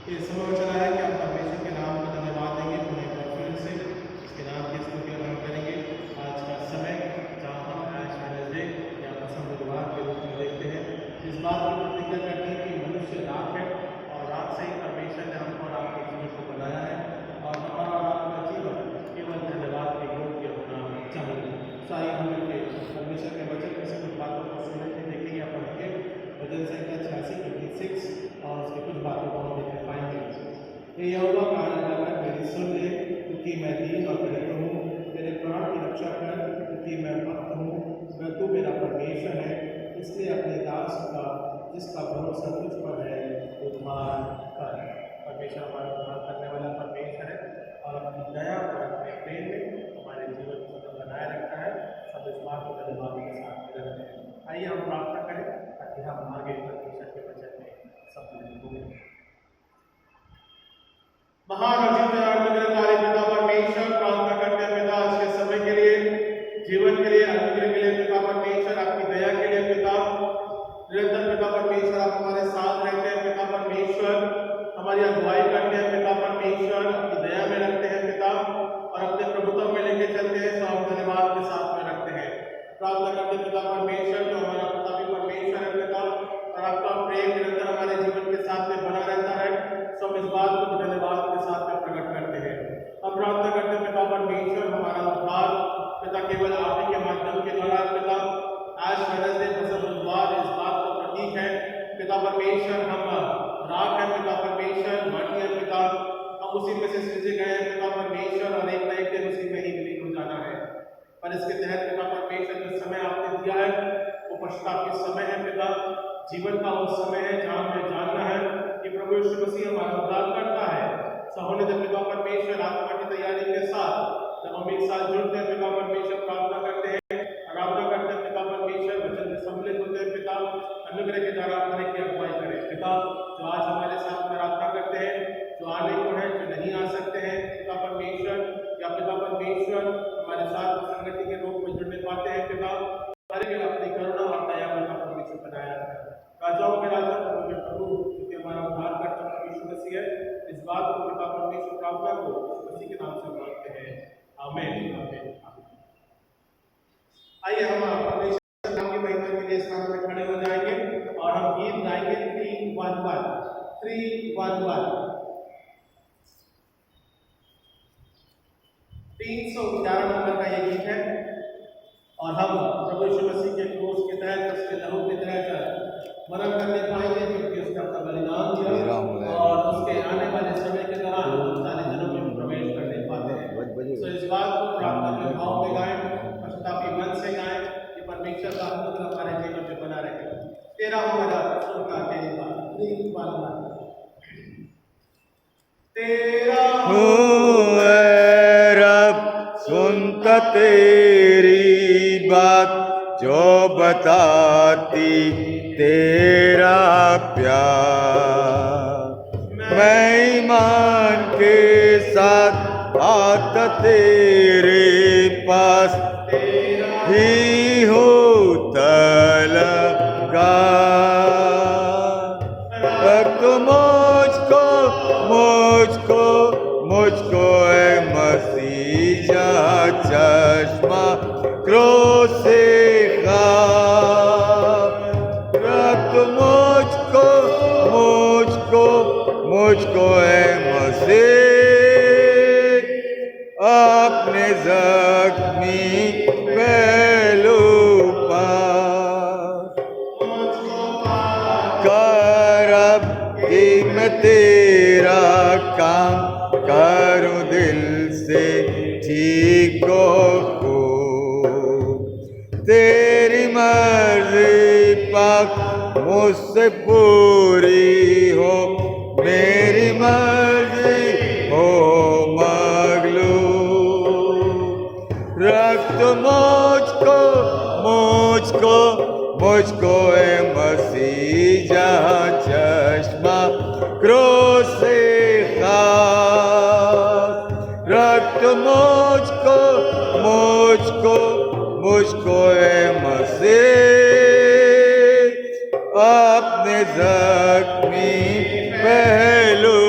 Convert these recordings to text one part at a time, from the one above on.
ये समय चला है कि आप परमेश्वर के नाम को धन्यवाद देंगे पुणे कॉन्फ्रेंस से इसके नाम की स्तुति हम करेंगे। आज का समय जहाँ हम आज वेडनेसडे या पसंद बुधवार के रूप में देखते हैं, इस बात की प्रतिज्ञा करते हैं कि मनुष्य राख है और राख से ही परमेश्वर ने हमको और आपके जीवन को बनाया है और हमारा और आपका जीवन केवल धन्यवाद के योग्य होना चाहिए। साई हम मिलकर परमेश्वर के वचन में से कुछ बातों को समझने देखेंगे या पढ़ेंगे। भजन संख्या 86 और उसकी कुछ बातों को हम देखने पाएंगे। ये यहोवा कान लगाकर मेरी सुन ले, क्योंकि मैं दीन और दरिद्र हूँ। मेरे प्राण की रक्षा कर, क्योंकि मैं भक्त हूँ। मैं तू मेरा परमेश्वर है, इसलिए अपने दास का जिसका भरोसा तुझ पर है उद्धार कर। परमेश्वर हमारा उद्धार करने वाला परमेश्वर है और अपनी दया और अपने प्रेम में हमारे जीवन को बनाए रखता है। सब इस बात को धन्यवाद के साथ रखते हैं। आइए हम प्रार्थना करें ताकि हम आगे परमेश्वर के वचन में सफल हों। महान और जीवदार अनुग्रहकारी पिता परमेश्वर, प्रार्थना करते हैं पिता आज के समय के लिए, जीवन के लिए, अनुग्रह के लिए पिता परमेश्वर, आपकी दया के लिए पिता। निरंतर पिता परमेश्वर आप हमारे साथ रहते हैं पिता परमेश्वर, हमारी अगुवाई करते हैं पिता परमेश्वर, आपकी दया में रखते हैं पिता और अपने प्रभुत्व में लेके चलते हैं। तो हम धन्यवाद के साथ में रखते हैं। प्रार्थना करते हैं पिता परमेश्वर जो हमारा पिता भी परमेश्वर है पिता, और आपका प्रेम निरंतर हमारे जीवन के साथ में बना रहता है। सब इस बात को धन्यवाद के साथ में प्रकट करते हैं। हम प्रार्थना करते हैं पिता परमेश्वर हमारा उद्धार पिता केवल आप ही के माध्यम के द्वारा पिता। आज वेडनेसडे पसंद बुधवार इस बात का प्रतीक है पिता परमेश्वर, हम राख है पिता परमेश्वर, माटी है पिता, हम उसी में से सृजे गए हैं पिता परमेश्वर और एक न एक दिन उसी में ही विलीन हो जाना है। पर इसके तहत पिता परमेश्वर जो समय आपने दिया है वो पश्चाताप के समय है पिता, जीवन का वो समय है जहाँ हमें जानना है कि प्रभु यीशु मसीह हमारा उद्धार करता है। सहोने जब पिता परमेश्वर आत्मा की तैयारी के साथ जब हम एक साथ जुड़ते हैं पिता परमेश्वर, प्रार्थना करते हैं, आराधना करते हैं पिता परमेश्वर, वचन में सम्मिलित होते हैं पिता, अनुग्रह के द्वारा हमारे की अगुवाई करें पिता। जो आज हमारे साथ में प्रार्थना करते हैं, जो आने को है, जो नहीं आ सकते हैं पिता परमेश्वर, या पिता परमेश्वर हमारे साथ संगति के रूप में जुड़ने पाते हैं पिता, हर एक अपनी करुणा और दया का परमेश्वर बनाया रखा है। राजाओं के राजा प्रभु के प्रभु क्योंकि हमारा उद्धार करता यीशु मसीह है, इस बात को पिता परमेश्वर प्रार्थना को मसीह के नाम से मांगते हैं, आमीन आमीन। आइए हम परमेश्वर नाम की महिमा के लिए स्थान में खड़े हो जाएंगे और हम गीत गाएंगे 311 311 नंबर का ये गीत है और हम प्रभु यीशु मसीह के क्रूस के तहत उसके लहू के तहत मरण करने पाएंगे क्योंकि उसने अपना बलिदान दिया और उसके आने वाले समय के दौरान हम सारे जनों में प्रवेश करने पाते हैं। तो इस बात को प्रार्थना के भाव में गाएं, पश्चातापी मन से गाएं कि परमेश्वर का अनुग्रह हमारे जीवन में बना रहे। तेरा हमारा सुनता तेरी बात तेरा हो रब सुनता तेरी बात जो बताती तेरा प्यार। मैं ईमान के साथ आता तेरे पास ही हो तलबगार। तो मुझको है मसीहा चश्मा क्रोध से मुझको है मसीह अपने जख्मी पहलू पर कर अब कि मैं तेरा काम करूं दिल से ठीक हो। तेरी मर्जी पाक मुझसे पूरी हो, मेरी मर्जी हो मगलू। रक्त मुझको है मसीह जहाँ चश्मा क्रोध से खास। रक्त मुझको है मसीह अपने जख्मी पहलू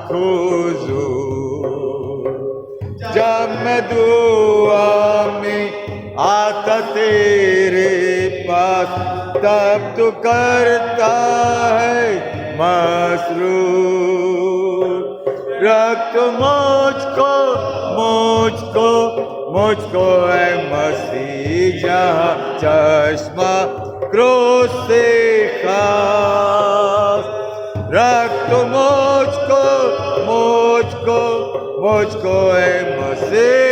हुजूर। जब मैं दुआ में आता तेरे पास, तब तू करता है मसरूर। रख तू मुझको मुझको मुझको है मसीह जहाँ चश्मा क्रोस से खास। रख तू मुझको मुझको मुझको है मसीह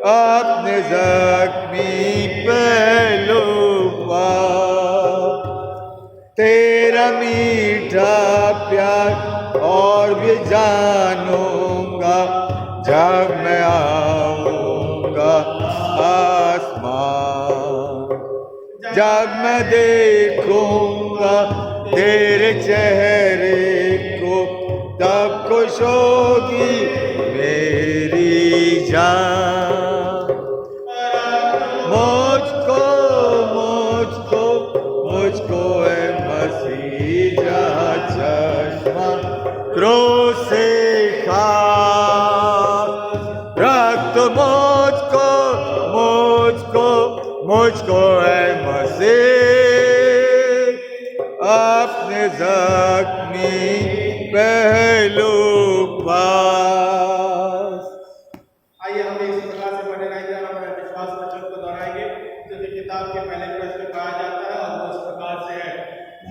अपने जख्मी पहलू पर। तेरा मीठा प्यार और भी जानूंगा जब मैं आऊंगा आसमान। जब मैं देखूंगा तेरे चेहरे को, तब खुश होगी मेरी जान। मुझको मुझको मुझको है मसीह जहाँ चश्मा क्रोस से खास। रख तो मुझको मुझको मुझको है मसीह अपने जख्मी पहलू पास। आइए हम इसी प्रकार से पढ़े रहेंगे और अपने विश्वास वचन को दोहराएंगे जो कि किताब के पहले पृष्ठ में कहा जाता है और वो इस प्रकार से है।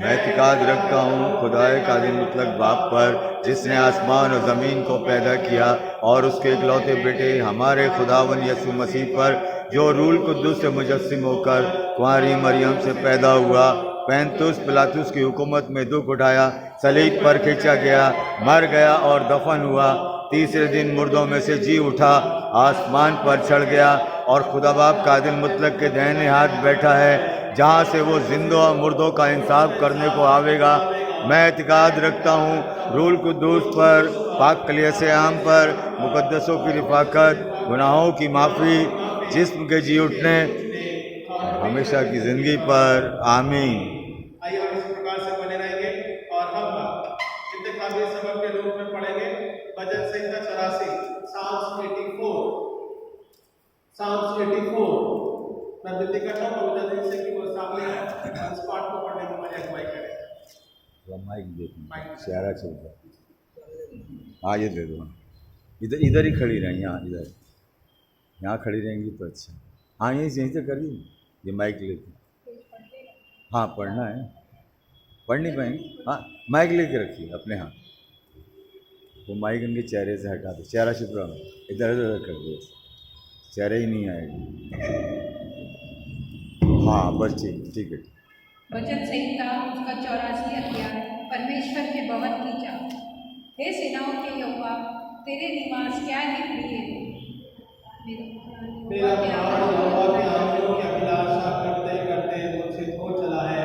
मैं इत्तेकाद रखता हूँ खुदाए कादिर मुतलक बाप पर, जिसने आसमान और ज़मीन को पैदा किया, और उसके इकलौते बेटे हमारे खुदावन यसू मसीह पर, जो रूल कुद्दूस से मुजस्सिम होकर कुंवारी मरियम से पैदा हुआ, पैंतुस पिलातुस की हुकूमत में दुख उठाया, सलीब पर खींचा गया, मर गया और दफन हुआ, तीसरे दिन मुर्दों में से जी उठा, आसमान पर चढ़ गया और खुदा बाप कादिर मुतलक के दाहिने हाथ बैठा है, जहाँ से वो जिंदों और मुर्दों का इंसाफ करने को आवेगा। मैं इत्तेकाद रखता हूँ रूल कुद्दूस पर, पाक कलीसिया आम पर, मुकद्दसों की रिफाकत, गुनाहों की माफ़ी, जिस्म के जी उठने, हमेशा की ज़िंदगी पर। आमीन। आइए हम इसी प्रकार से बने रहेंगे और हम इंतखाबी सबक के रूप में पढ़ेंगे भजन संहिता 84, साम्स 84। साम्स 84 मैं विनती करता हूँ पवित्र दिन से कि वो सामने आए और इस पाठ को पढ़ने की मुझे अगुवाई करें। माइक देखना, इशारा चल रहा है। हाँ ये दे दो, इधर इधर ही खड़ी रहें, यहाँ इधर यहाँ खड़ी रहेंगी तो अच्छा। हाँ यहीं से करिए, ये माइक लेके। हाँ पढ़ना है, पढ़ नहीं पाएंगे। हाँ माइक लेके रखिए अपने हाथ, वो माइक इनके चेहरे से हटा दो, चेहरा छिप रहा, इधर उधर कर दो, चेहरे ही नहीं आएगा। हाँ बस ठीक है। भजन संहिता उसका 84 अध्याय, परमेश्वर के भवन की चाह। हे सेनाओं के यहोवा, तेरे निवास क्या ही प्रिय है। मेरा प्राण यहोवा के आँखों की अभिलाषा करते करते मुझसे खो चला है।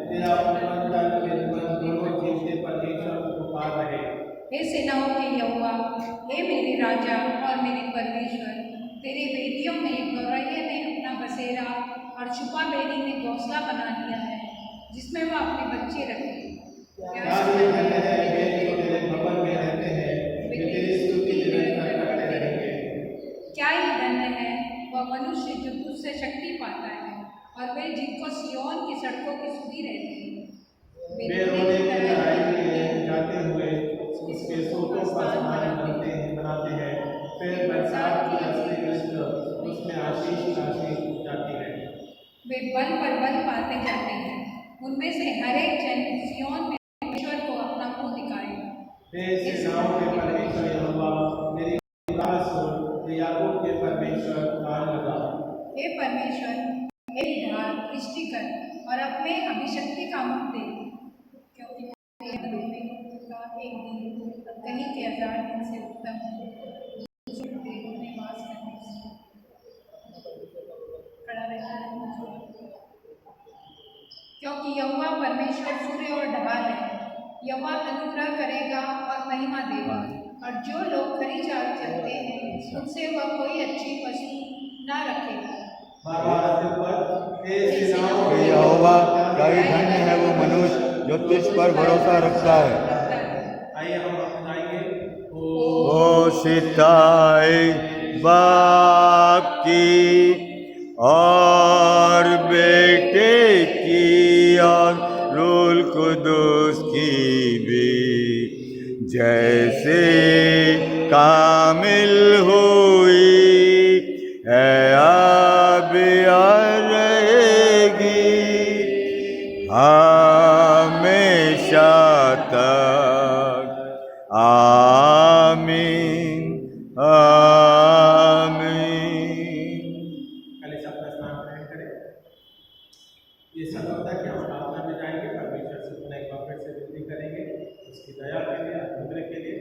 तेरा मन तन मेरे मन दोनों जीवते परमेश्वर को पुकार रहे। हे सेनाओं के यहोवा, हे मेरे राजा और मेरे परमेश्वर, तेरे वेदियों में गौरैया ने अपना बसेरा और छुपा बेड़ी ने घोंसला बना लिया है, जिसमें वह अपने बच्चे रखे। क्या ये धन्य है वे जो तेरे भवन में रहते हैं, वे तेरी स्तुति निरंतर करते रहेंगे। क्या ये धन्य है वह मनुष्य जो तुझसे शक्ति पाता है, और वे जिनको सियोन की सड़कों की सुधी रहती है। वे रोने की लड़ाई में जाते हुए उसके सोतों का सामान बनाते हैं, फिर बरसात की असली कृष्ण उसमें आशीष जाती है। वे बल पर बल पाते जाते हैं, उनमें से हर एक जन सियोन में परमेश्वर को अपना मुंह दिखाए। हे सेनाओं के परमेश्वर यहोवा, मेरी बात सुन, हे याकूब के परमेश्वर कान लगा। हे परमेश्वर, मेरी ढाल दृष्टि कर और अपने अभिशक्ति का मुख दे, क्योंकि मेरे हृदय में का एक दिन कहीं के 1000 दिन से उत्तम है। निवास करने से खड़ा रहना है, क्योंकि यहोवा परमेश्वर सूर्य और ढाल है। यहोवा अनुग्रह करेगा और महिमा देगा, और जो लोग खरी चाल चलते हैं उनसे वह कोई अच्छी वस्तु न रखेगा। हे सेनाओं के यहोवा, कई धन्य है वो मनुष्य जो तुझ पर भरोसा रखता है। आइए हम अपनाएंगे ओ सिताए बाप की और बेटे की और रूल कुदूस की भी जैसे कामिल हुई है अब और रहेगी हमेशा तक। आमीन आमीन। पहले से अपना स्नान ग्रहण करें। ये सब होता है कि हम प्रार्थना में जाएंगे, परमेश्वर से पुनः एक बार फिर से विनती करेंगे उसकी दया के लिए, अनुग्रह के लिए।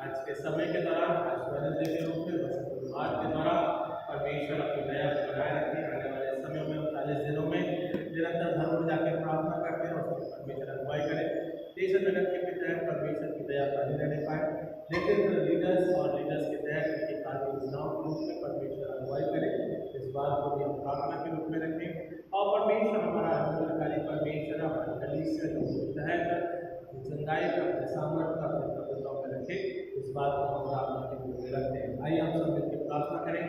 आज के समय के दौरान, आज वेडनेसडे के रूप में, बुधवार के दौरान परमेश्वर अपनी दया को बनाए रखें। आने वाले समय में 40 दिनों में निरंतर धर्म में जाकर प्रार्थना करते हैं, उसकी परमेश्वर अगुवाई करें। देश और जगत के पिता है, परमेश्वर की दया बनी रहने पाए, लेकिन लीडर्स और लीडर्स के तहत उनकी कार्य योजनाओं के रूप में परमेश्वर अगुवाई करें। इस बात को भी हम प्रार्थना के रूप में रखें। और परमेश्वर हमारा अनुग्रहकारी परमेश्वर हमारी कलीसिया जो तहत चंगाई का अपने सामर्थ्य अपने प्रभुत्व में रखे, इस बात को हम प्रार्थना के रूप में रखते हैं। आइए हम सब मिलकर प्रार्थना करें।